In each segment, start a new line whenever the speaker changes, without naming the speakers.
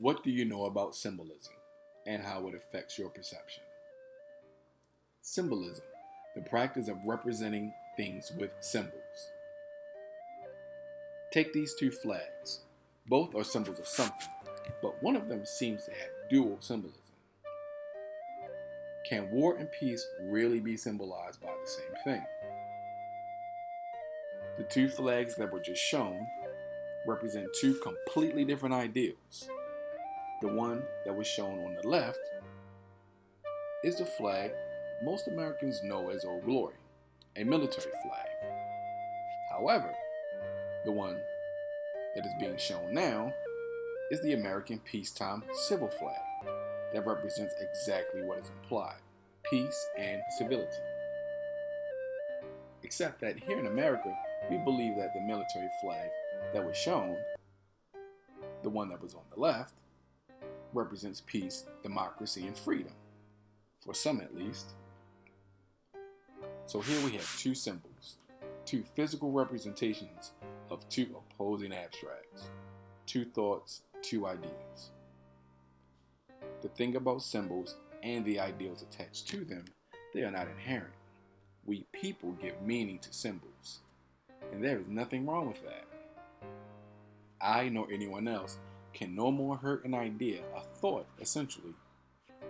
What do you know about symbolism and how it affects your perception? Symbolism, the practice of representing things with symbols. Take these two flags. Both are symbols of something, but one of them seems to have dual symbolism. Can war and peace really be symbolized by the same thing? The two flags that were just shown represent two completely different ideals. The one that was shown on the left is the flag most Americans know as Old Glory, a military flag. However, the one that is being shown now is the American peacetime civil flag that represents exactly what is implied: peace and civility. Except that here in America, we believe that the military flag that was shown, the one that was on the left, represents peace, democracy, and freedom, for some at least. So here we have two symbols, two physical representations of two opposing abstracts, two thoughts, two ideas. The thing about symbols and the ideals attached to them, they are not inherent. We people give meaning to symbols, and there is nothing wrong with that. I nor anyone else can no more hurt an idea, a thought essentially,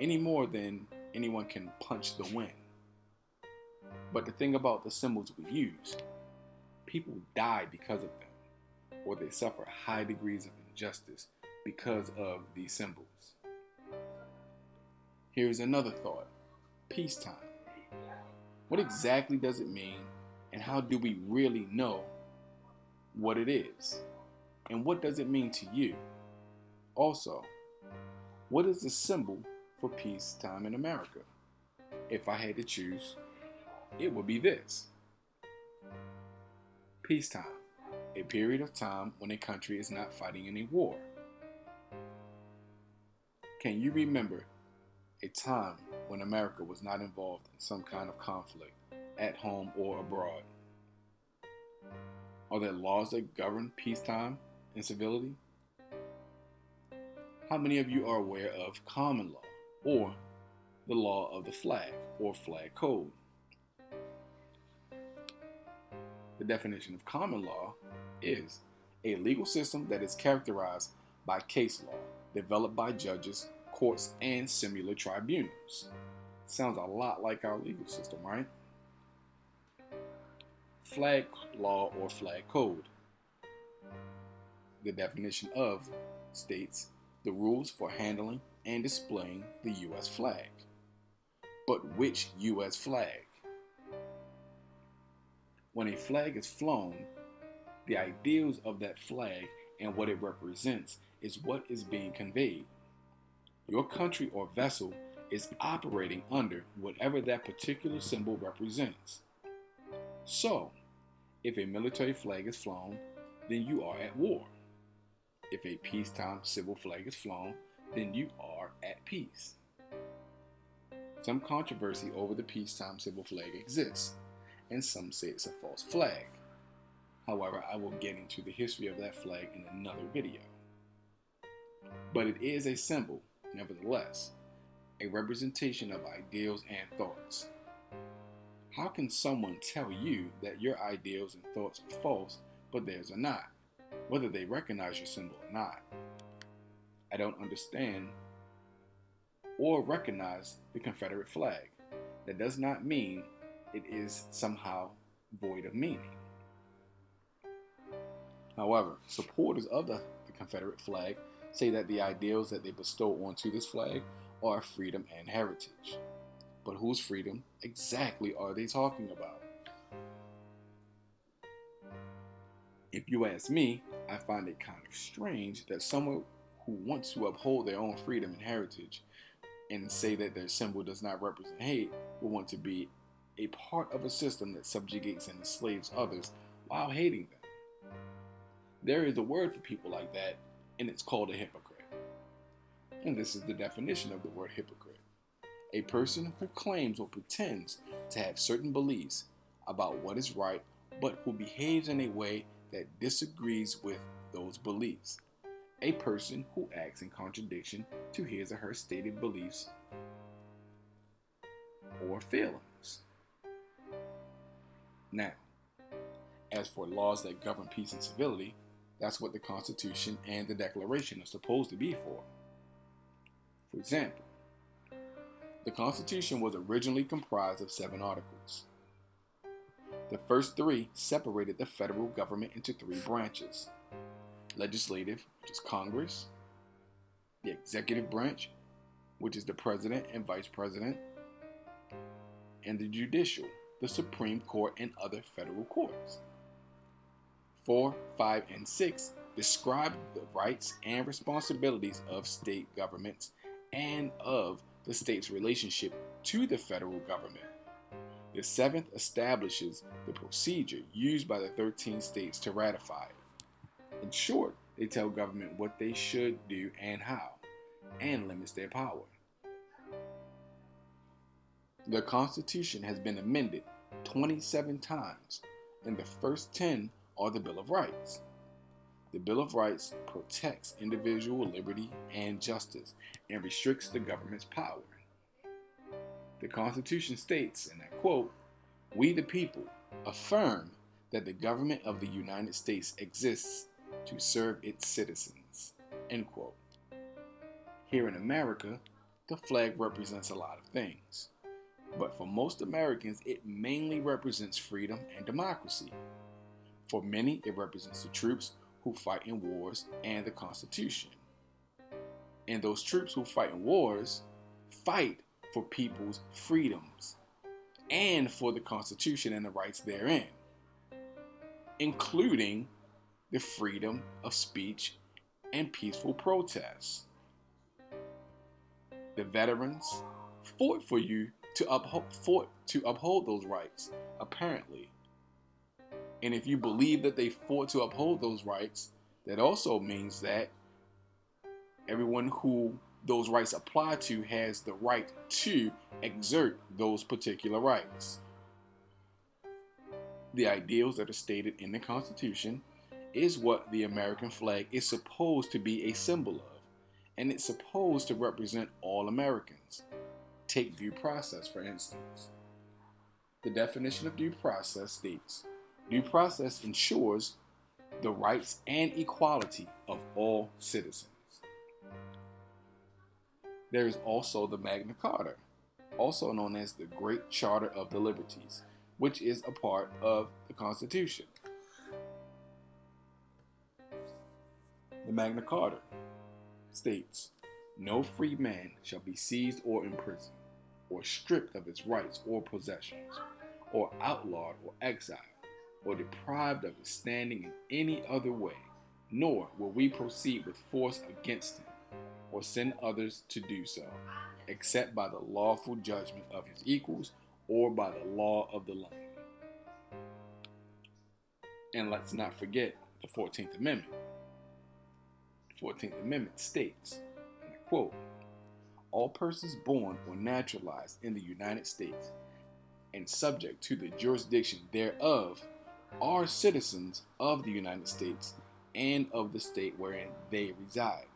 any more than anyone can punch the wind. But the thing about the symbols we use, people die because of them, or they suffer high degrees of injustice because of these symbols. Here's another thought: peacetime. What exactly does it mean, and how do we really know what it is? And what does it mean to you? Also, what is the symbol for peacetime in America? If I had to choose, it would be this: peacetime, a period of time when a country is not fighting any war. Can you remember a time when America was not involved in some kind of conflict, at home or abroad? Are there laws that govern peacetime and civility? How many of you are aware of common law, or the law of the flag, or flag code? The definition of common law is a legal system that is characterized by case law, developed by judges, courts, and similar tribunals. Sounds a lot like our legal system, right? Flag law or flag code. The definition of states the rules for handling and displaying the U.S. flag. But which U.S. flag? When a flag is flown, the ideals of that flag and what it represents is what is being conveyed. Your country or vessel is operating under whatever that particular symbol represents. So, if a military flag is flown, then you are at war. If a peacetime civil flag is flown, then you are at peace. Some controversy over the peacetime civil flag exists, and some say it's a false flag. However, I will get into the history of that flag in another video. But it is a symbol, nevertheless, a representation of ideals and thoughts. How can someone tell you that your ideals and thoughts are false, but theirs are not, whether they recognize your symbol or not? I don't understand or recognize the Confederate flag. That does not mean it is somehow void of meaning. However, supporters of the Confederate flag say that the ideals that they bestow onto this flag are freedom and heritage. But whose freedom exactly are they talking about? If you ask me, I find it kind of strange that someone who wants to uphold their own freedom and heritage and say that their symbol does not represent hate will want to be a part of a system that subjugates and enslaves others while hating them. There is a word for people like that, and it's called a hypocrite. And this is the definition of the word hypocrite: a person who claims or pretends to have certain beliefs about what is right, but who behaves in a way that disagrees with those beliefs. a person who acts in contradiction to his or her stated beliefs or feelings. Now, as for laws that govern peace and civility, that's what the Constitution and the Declaration are supposed to be for. For example, the Constitution was originally comprised of 7 articles. The first 3 separated the federal government into 3 branches: legislative, which is Congress; the executive branch, which is the president and vice president; and the judicial, the Supreme Court and other federal courts. 4, 5, and 6 describe the rights and responsibilities of state governments and of the state's relationship to the federal government. The 7th establishes the procedure used by the 13 states to ratify it. In short, they tell government what they should do and how, and limits their power. The Constitution has been amended 27 times, and the first 10 are the Bill of Rights. The Bill of Rights protects individual liberty and justice and restricts the government's power. The Constitution states, and I quote, "We the people affirm that the government of the United States exists to serve its citizens." End quote. Here in America, the flag represents a lot of things, but for most Americans, it mainly represents freedom and democracy. For many, it represents the troops who fight in wars and the Constitution. And those troops who fight in wars fight for people's freedoms and for the Constitution and the rights therein, including the freedom of speech and peaceful protests. The veterans fought to uphold those rights, apparently. And if you believe that they fought to uphold those rights, that also means that everyone who those rights apply to has the right to exert those particular rights. The ideals that are stated in the Constitution is what the American flag is supposed to be a symbol of, and it's supposed to represent all Americans. Take due process, for instance. The definition of due process states, due process ensures the rights and equality of all citizens. There is also the Magna Carta, also known as the Great Charter of the Liberties, which is a part of the Constitution. The Magna Carta states, "No free man shall be seized or imprisoned, or stripped of his rights or possessions, or outlawed or exiled, or deprived of his standing in any other way, nor will we proceed with force against him, or send others to do so, except by the lawful judgment of his equals, or by the law of the land." And let's not forget the 14th Amendment. The 14th Amendment states, and I quote, "All persons born or naturalized in the United States and subject to the jurisdiction thereof are citizens of the United States and of the state wherein they reside.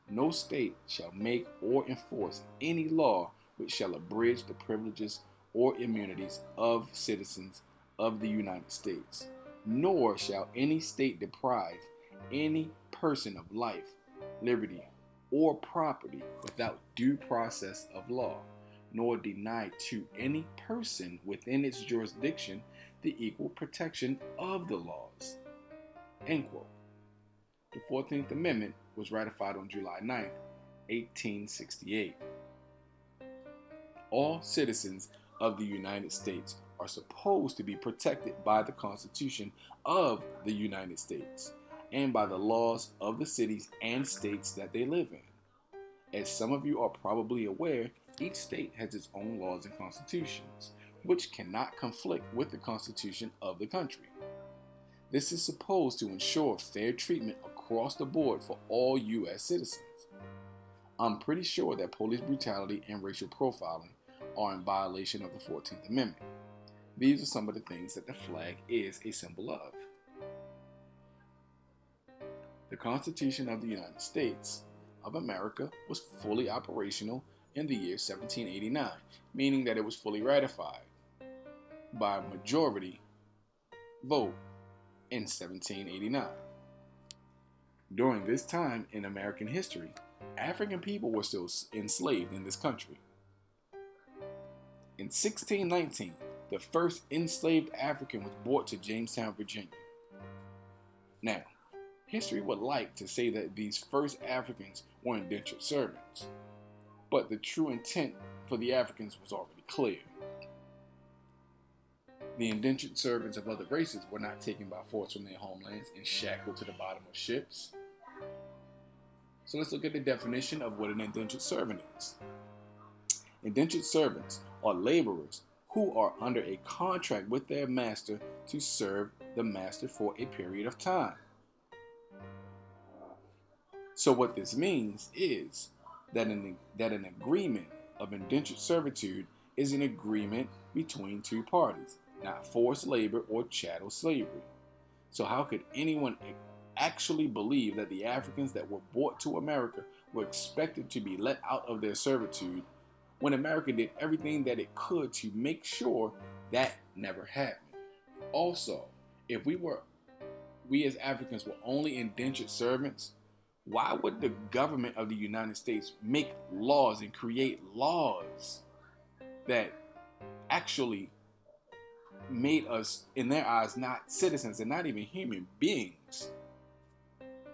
No state shall make or enforce any law which shall abridge the privileges or immunities of citizens of the United States, nor shall any state deprive any person of life, liberty, or property without due process of law, nor deny to any person within its jurisdiction the equal protection of the laws." End quote. The 14th Amendment was ratified on July 9, 1868. All citizens of the United States are supposed to be protected by the Constitution of the United States and by the laws of the cities and states that they live in. As some of you are probably aware, each state has its own laws and constitutions, which cannot conflict with the Constitution of the country. This is supposed to ensure fair treatment across the board for all U.S. citizens. I'm pretty sure that police brutality and racial profiling are in violation of the 14th Amendment. These are some of the things that the flag is a symbol of. The Constitution of the United States of America was fully operational in the year 1789, meaning that it was fully ratified by a majority vote in 1789. During this time in American history, African people were still enslaved in this country. In 1619, the first enslaved African was brought to Jamestown, Virginia. Now, history would like to say that these first Africans were indentured servants, but the true intent for the Africans was already clear. The indentured servants of other races were not taken by force from their homelands and shackled to the bottom of ships. So let's look at the definition of what an indentured servant is. Indentured servants are laborers who are under a contract with their master to serve the master for a period of time. So what this means is that an agreement of indentured servitude is an agreement between two parties, not forced labor or chattel slavery. So how could anyone actually believe that the Africans that were brought to America were expected to be let out of their servitude when America did everything that it could to make sure that never happened? Also, if we as Africans were only indentured servants, why would the government of the United States make laws and create laws that actually made us, in their eyes, not citizens and not even human beings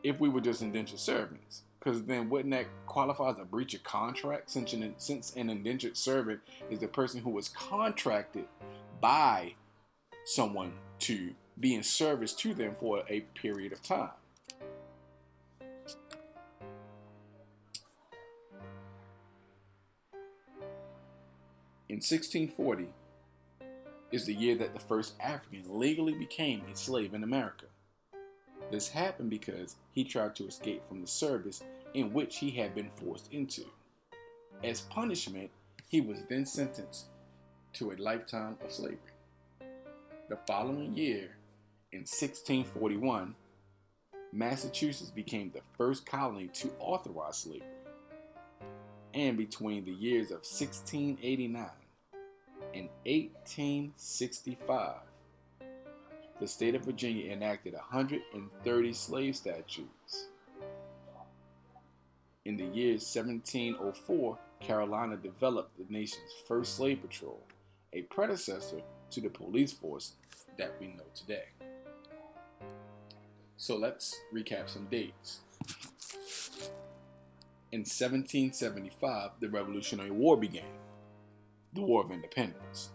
if we were just indentured servants? Because then wouldn't that qualify as a breach of contract, since an indentured servant is the person who was contracted by someone to be in service to them for a period of time? In 1640 is the year that the first African legally became a slave in America. This happened because he tried to escape from the service in which he had been forced into. As punishment, he was then sentenced to a lifetime of slavery. The following year, in 1641, Massachusetts became the first colony to authorize slavery. And between the years of 1689 and 1865, the state of Virginia enacted 130 slave statutes. In the year 1704, Carolina developed the nation's first slave patrol, a predecessor to the police force that we know today. So let's recap some dates. In 1775, the Revolutionary War began, the War of Independence.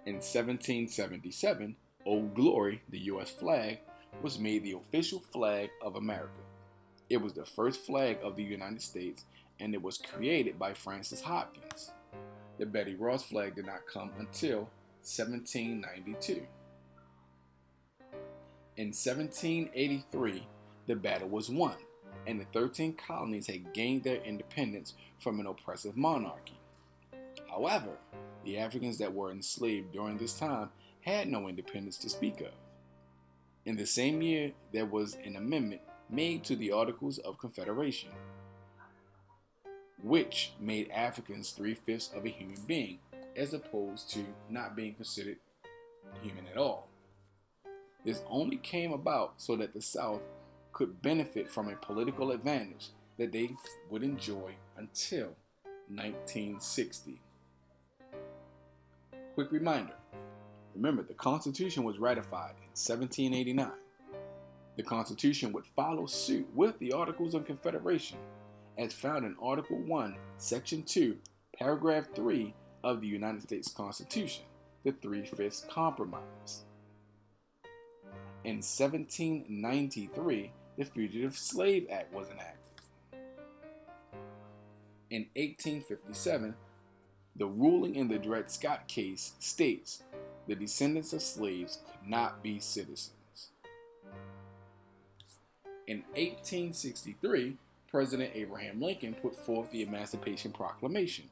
In 1777, Old Glory, the U.S. flag, was made the official flag of America. It was the first flag of the United States, and it was created by Francis Hopkins. The Betty Ross flag did not come until 1792. In 1783, the battle was won, and the 13 colonies had gained their independence from an oppressive monarchy. However, the Africans that were enslaved during this time had no independence to speak of. In the same year, there was an amendment made to the Articles of Confederation, which made Africans 3/5 of a human being, as opposed to not being considered human at all. This only came about so that the South could benefit from a political advantage that they would enjoy until 1960. Quick reminder, remember the Constitution was ratified in 1789. The Constitution would follow suit with the Articles of Confederation as found in Article 1, Section 2, Paragraph 3 of the United States Constitution, the 3/5 Compromise. In 1793, the Fugitive Slave Act was enacted. In 1857, the ruling in the Dred Scott case states the descendants of slaves could not be citizens. In 1863, President Abraham Lincoln put forth the Emancipation Proclamation.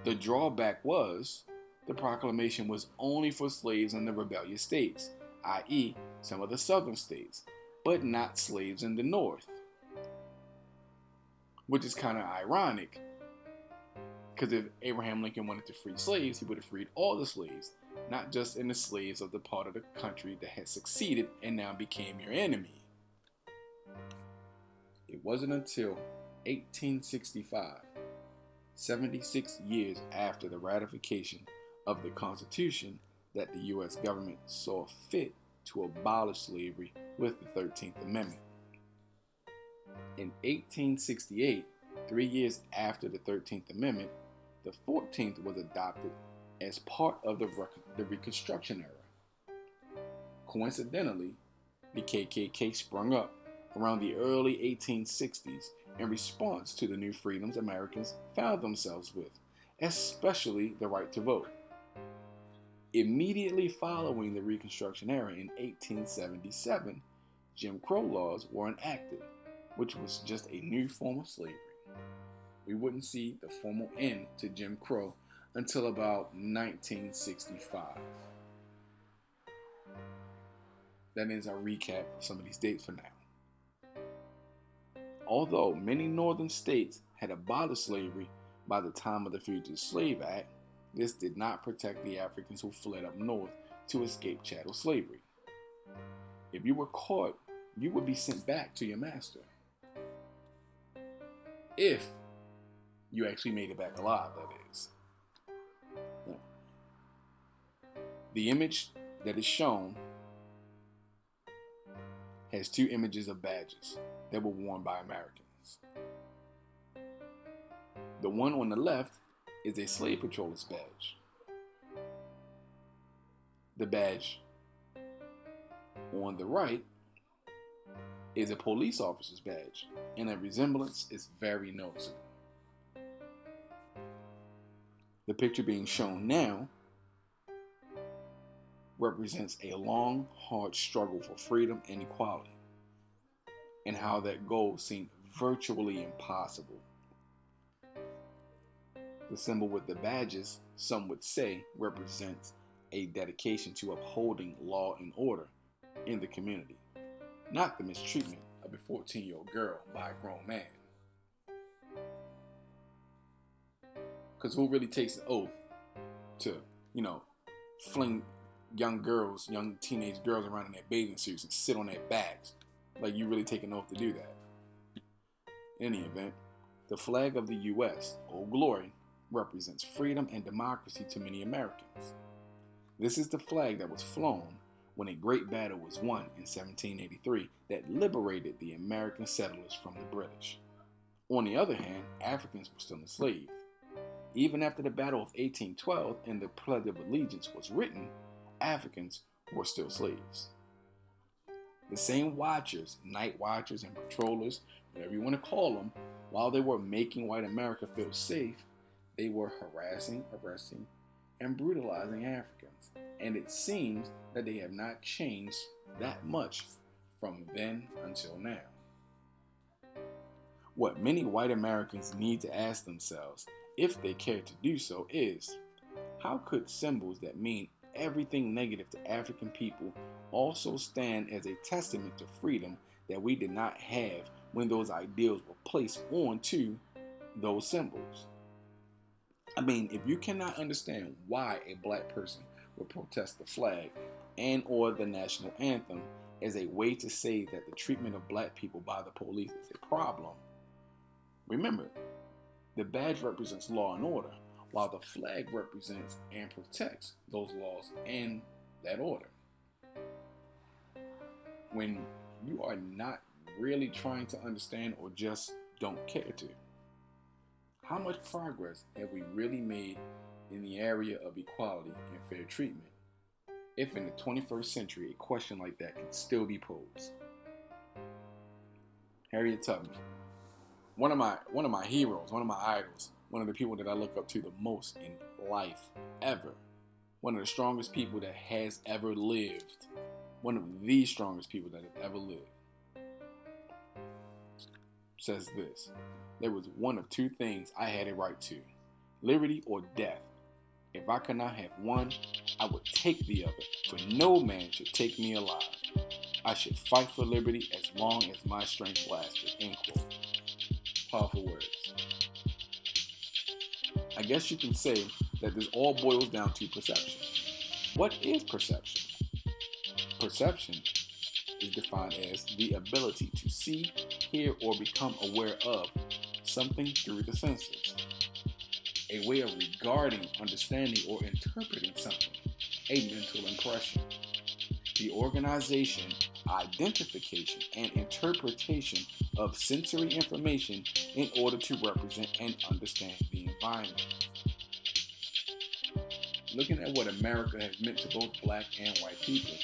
The drawback was the proclamation was only for slaves in the rebellious states, i.e., some of the southern states, but not slaves in the North, which is kind of ironic because if Abraham Lincoln wanted to free slaves, he would have freed all the slaves, not just in the slaves of the part of the country that had succeeded and now became your enemy. It wasn't until 1865, 76 years after the ratification of the Constitution, that the U.S. government saw fit to abolish slavery with the 13th Amendment. In 1868, 3 years after the 13th Amendment, the 14th was adopted as part of the Reconstruction era. Coincidentally, the KKK sprung up around the early 1860s in response to the new freedoms Americans found themselves with, especially the right to vote. Immediately following the Reconstruction era in 1877, Jim Crow laws were enacted, which was just a new form of slavery. We wouldn't see the formal end to Jim Crow until about 1965. That ends our recap of some of these dates for now. Although many northern states had abolished slavery by the time of the Fugitive Slave Act, this did not protect the Africans who fled up north to escape chattel slavery. If you were caught, you would be sent back to your master. If you actually made it back alive, that is. The image that is shown has two images of badges that were worn by Americans. The one on the left is a slave patroller's badge. The badge on the right is a police officer's badge, and the resemblance is very noticeable. The picture being shown now represents a long, hard struggle for freedom and equality, and how that goal seemed virtually impossible. The symbol with the badges, some would say, represents a dedication to upholding law and order in the community, not the mistreatment of a 14-year-old girl by a grown man. Because who really takes an oath to, fling young teenage girls around in their bathing suits and sit on their backs? Like, you really take an oath to do that. In any event, the flag of the U.S., Old Glory, represents freedom and democracy to many Americans. This is the flag that was flown when a great battle was won in 1783 that liberated the American settlers from the British. On the other hand, Africans were still enslaved. Even after the Battle of 1812 and the Pledge of Allegiance was written, Africans were still slaves. The same watchers, night watchers and patrollers, whatever you want to call them, while they were making white America feel safe, they were harassing, arresting, and brutalizing Africans. And it seems that they have not changed that much from then until now. What many white Americans need to ask themselves, if they care to do so, is how could symbols that mean everything negative to African people also stand as a testament to freedom that we did not have when those ideals were placed onto those symbols? I mean, if you cannot understand why a black person would protest the flag and or the national anthem as a way to say that the treatment of black people by the police is a problem, remember, the badge represents law and order, while the flag represents and protects those laws and that order. When you are not really trying to understand or just don't care to, how much progress have we really made in the area of equality and fair treatment, if in the 21st century a question like that can still be posed? Harriet Tubman, one of my heroes, one of my idols, one of the people that I look up to the most in life ever, one of the strongest people that has ever lived, one of the strongest people that have ever lived, says this: there was one of two things I had a right to, liberty or death. If I could not have one, I would take the other, for no man should take me alive. I should fight for liberty as long as my strength lasted. End quote. Powerful words. I guess you can say that this all boils down to perception. What is perception? Perception is defined as the ability to see, hear, or become aware of something through the senses. A way of regarding, understanding, or interpreting something, a mental impression. The organization, identification, and interpretation of sensory information in order to represent and understand the environment. Looking at what America has meant to both black and white people,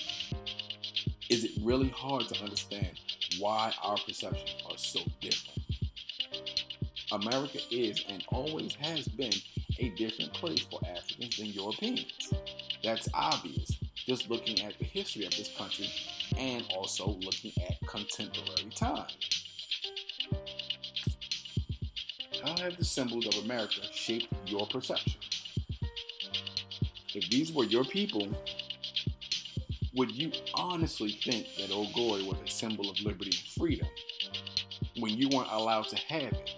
is it really hard to understand why our perceptions are so different? America is and always has been a different place for Africans than Europeans. That's obvious just looking at the history of this country and also looking at contemporary time. How have the symbols of America shaped your perception? If these were your people, would you honestly think that Ogoy was a symbol of liberty and freedom when you weren't allowed to have it,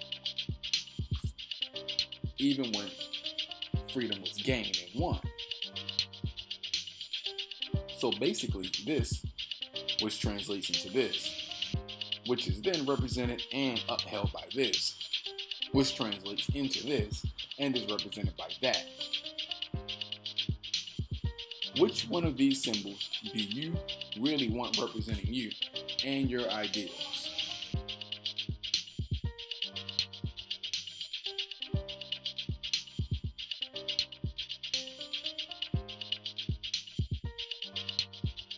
even when freedom was gained and won? So basically, this, which translates into this, which is then represented and upheld by this, which translates into this and is represented by that. Which one of these symbols do you really want representing you and your ideals?